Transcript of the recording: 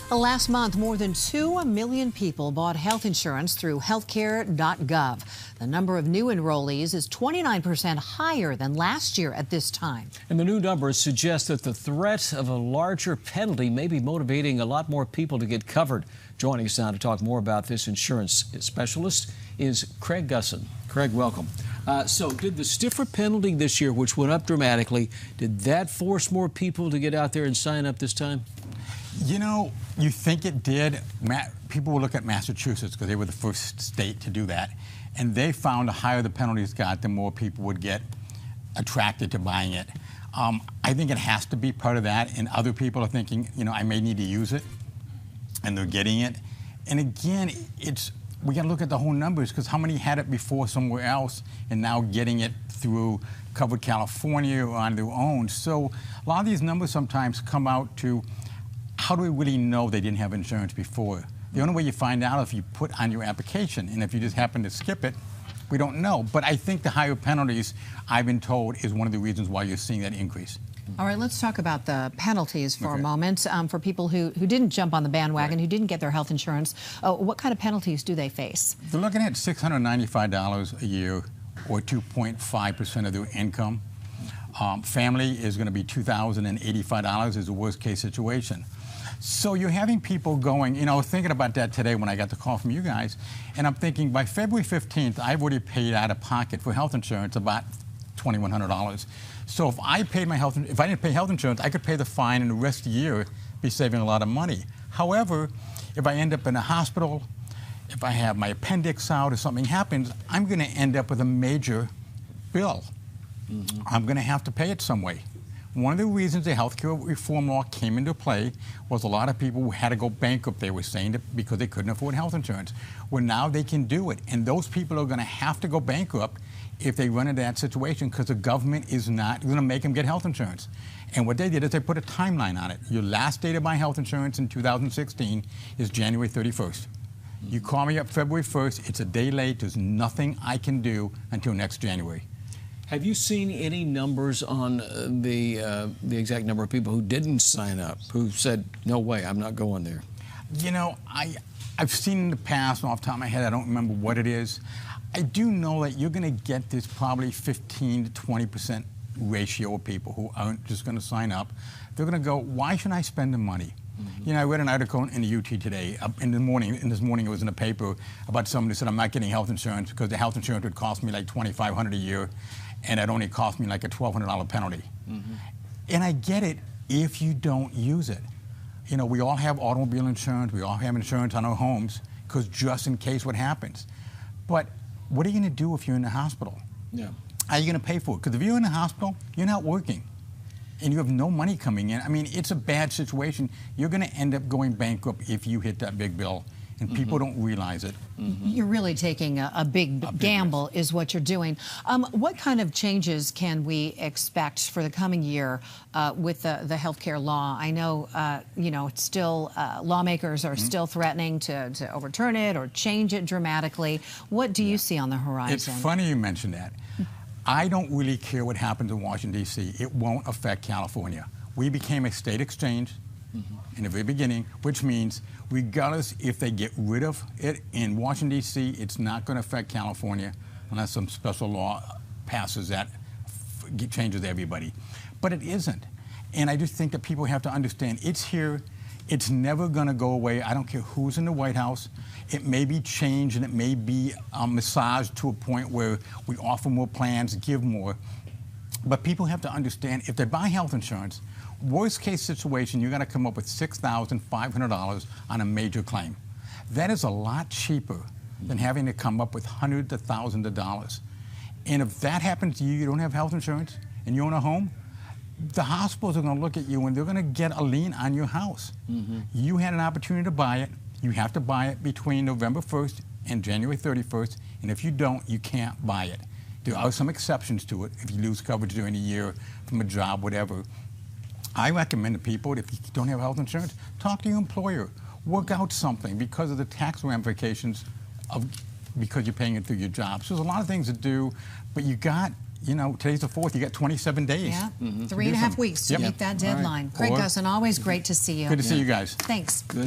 Last month, more than 2 million people bought health insurance through healthcare.gov. The number of new enrollees is 29% higher than last year at this time. And the new numbers suggest that the threat of a larger penalty may be motivating a lot more people to get covered. Joining us now to talk more about this insurance specialist is Craig Gusson. Craig, welcome. So did the stiffer penalty this year, which went up dramatically, did that force more people to get out there and sign up this time? You know, you think it did. People will look at Massachusetts because they were the first state to do that. And they found the higher the penalties got, the more people would get attracted to buying it. I think it has to be part of that. And other people are thinking, you know, I may need to use it. And they're getting it. And again, we got to look at the whole numbers, because how many had it before somewhere else and now getting it through Covered California or on their own. So a lot of these numbers sometimes come out to, how do we really know they didn't have insurance before? The only way you find out is if you put on your application, and if you just happen to skip it, we don't know. But I think the higher penalties, I've been told, is one of the reasons why you're seeing that increase. All right, let's talk about the penalties for a moment. For people who didn't jump on the bandwagon, who didn't get their health insurance, what kind of penalties do they face? They're looking at $695 a year, or 2.5% of their income. Family is going to be $2,085 is the worst case situation. So you're having people going, you know, thinking about that today when I got the call from you guys, and I'm thinking by February 15th, I've already paid out of pocket for health insurance about $2,100. So if I didn't pay health insurance, I could pay the fine and the rest of the year be saving a lot of money. However, if I end up in a hospital, if I have my appendix out or something happens, I'm going to end up with a major bill. I'm going to have to pay it some way. One of the reasons the healthcare reform law came into play was a lot of people who had to go bankrupt, they were saying, that because they couldn't afford health insurance. Well, now they can do it. And those people are going to have to go bankrupt if they run into that situation, because the government is not going to make them get health insurance. And what they did is they put a timeline on it. Your last day to buy health insurance in 2016 is January 31st. You call me up February 1st, it's a day late, there's nothing I can do until next January. Have you seen any numbers on the exact number of people who didn't sign up, who said, no way, I'm not going there? You know, I've seen in the past, off the top of my head, I don't remember what it is. I do know that you're going to get this probably 15 to 20% ratio of people who aren't just going to sign up. They're going to go, why should I spend the money? You know, I read an article in the UT today, in this morning it was in the paper, about someone who said, I'm not getting health insurance because the health insurance would cost me like $2,500 a year, and it only cost me like a $1,200 penalty. And I get it if you don't use it. You know, we all have automobile insurance, we all have insurance on our homes, because just in case what happens. But what are you going to do if you're in the hospital? Yeah. How are you going to pay for it? Because if you're in the hospital, you're not working, and you have no money coming in. I mean, it's a bad situation. You're going to end up going bankrupt if you hit that big bill, and people don't realize it. You're really taking a big gamble, is what you're doing. What kind of changes can we expect for the coming year with the healthcare law? I know, you know, it's still lawmakers are still threatening to overturn it or change it dramatically. What do you see on the horizon? It's funny you mention that. I don't really care what happens in Washington, D.C. It won't affect California. We became a state exchange in the very beginning, which means regardless if they get rid of it in Washington, D.C., it's not going to affect California unless some special law passes that changes everybody. But it isn't. And I just think that people have to understand it's here. It's never going to go away. I don't care who's in the White House. It may be changed and it may be massaged to a point where we offer more plans, give more. But people have to understand, if they buy health insurance, worst case situation, you're going to come up with $6,500 on a major claim. That is a lot cheaper than having to come up with hundreds of thousands of dollars. And if that happens to you, you don't have health insurance, and you own a home, the hospitals are going to look at you and they're going to get a lien on your house. You had an opportunity to buy it. You have to buy it between November 1st and January 31st, and if you don't, you can't buy it. There are some exceptions to it. If you lose coverage during the year from a job, whatever. I recommend to people, if you don't have health insurance, talk to your employer. Work out something because of the tax ramifications because you're paying it through your job. So there's a lot of things to do, but you got, you know, today's the 4th, you got 27 days. Yeah, 3.5 weeks to meet that deadline. Craig Gusson, always great to see you. Good to see you guys. Thanks. Good.